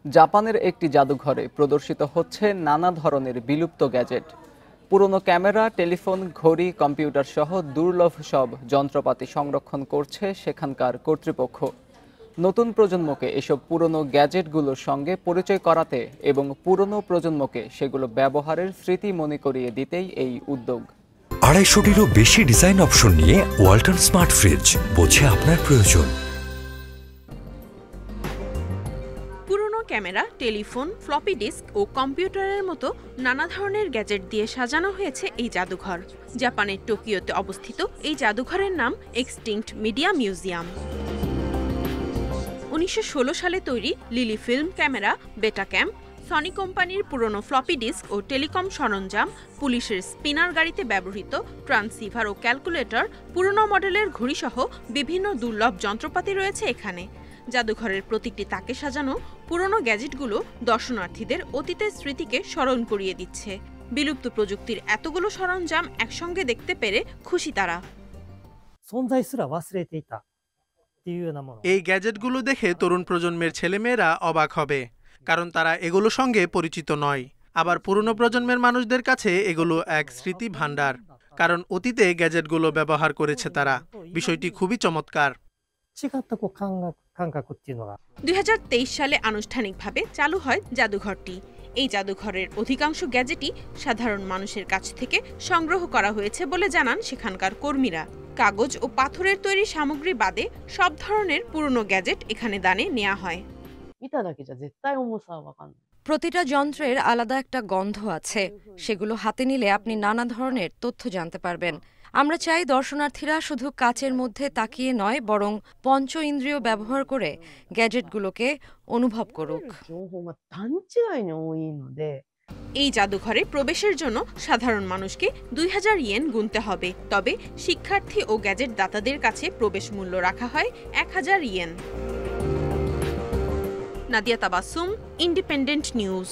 জাপানের একটি জাদুঘরে প্রদর্শিত হচ্ছে নানা ধরনের বিলুপ্ত গ্যাজেট। পুরনো ক্যামেরা, টেলিফোন, ঘড়ি, কম্পিউটার সহ দুর্লভ সব যন্ত্রপাতি সংরক্ষণ করছে সেখানকার কর্তৃপক্ষ। নতুন প্রজন্মকে এসব পুরনো গ্যাজেটগুলোর সঙ্গে পরিচয় করাতে এবং পুরনো প্রজন্মকে সেগুলো ব্যবহারের স্মৃতি মনে করিয়ে দিতেই এই উদ্যোগ। 250-টিরও বেশি ডিজাইন অপশন নিয়ে ওয়ালটন স্মার্ট ফ্রিজ, বোঝে আপনার প্রয়োজন। পুরনো ক্যামেরা, টেলিফোন, ফ্লপি ডিস্ক ও কম্পিউটারের মতো নানা ধরনের গ্যাজেট দিয়ে সাজানো হয়েছে এই জাদুঘর। জাপানের টোকিওতে অবস্থিত এই জাদুঘরের নাম এক্সটিংক্ট মিডিয়া মিউজিয়াম। 1916 সালে তৈরি লিলি ফিল্ম ক্যামেরা, বেটাক্যাম, সনি কোম্পানির পুরনো ফ্লপি ডিস্ক ও টেলিকম সরঞ্জাম, পুলিশের স্পিনার গাড়িতে ব্যবহৃত ট্রান্সিভার ও ক্যালকুলেটর, পুরনো মডেলের ঘড়িসহ বিভিন্ন দুর্লভ যন্ত্রপাতি রয়েছে এখানে। জাদুঘরের প্রতিটি তাকে সাজানো পুরনো গ্যাজেটগুলো দর্শনার্থীদের অতীতের স্মৃতিকে স্মরণ করিয়ে দিচ্ছে। বিলুপ্ত প্রযুক্তির এতগুলো সরঞ্জাম একসঙ্গে দেখতে পেরে খুশি তারা। এই গ্যাজেটগুলো দেখে তরুণ প্রজন্মের ছেলেমেয়েরা অবাক হবে, কারণ তারা এগুলোর সঙ্গে পরিচিত নয়। আবার পুরনো প্রজন্মের মানুষদের কাছে এগুলো এক স্মৃতি ভাণ্ডার, কারণ অতীতে গ্যাজেটগুলো ব্যবহার করেছে তারা। বিষয়টি খুবই চমৎকার। 2023 সালে আনুষ্ঠানিকভাবে চালু হয় জাদুঘরটি। এই জাদুঘরের অধিকাংশ গ্যাজেটই সাধারণ মানুষের কাছ থেকে সংগ্রহ করা হয়েছে বলে জানান সেখানকার কর্মীরা। কাগজ ও পাথরের তৈরি সামগ্রী বাদে সব ধরনের পুরনো গ্যাজেট এখানে দানে নেওয়া হয়। প্রতিটা যন্ত্রের আলাদা একটা গন্ধ আছে, সেগুলো হাতে নিলে আপনি নানা ধরনের তথ্য জানতে পারবেন। আমরা চাই দর্শনার্থীরা শুধু কাচের মধ্যে তাকিয়ে নয়, বরং পঞ্চ ইন্দ্রিয় ব্যবহার করে গ্যাজেটগুলোকে অনুভব করুক। এই জাদুঘরে প্রবেশের জন্য সাধারণ মানুষকে 2000 ইয়েন গুনতে হবে, তবে শিক্ষার্থী ও গ্যাজেট দাতাদের কাছে প্রবেশ মূল্য রাখা হয় 1000 yen. Nadia Tabassum, independent news.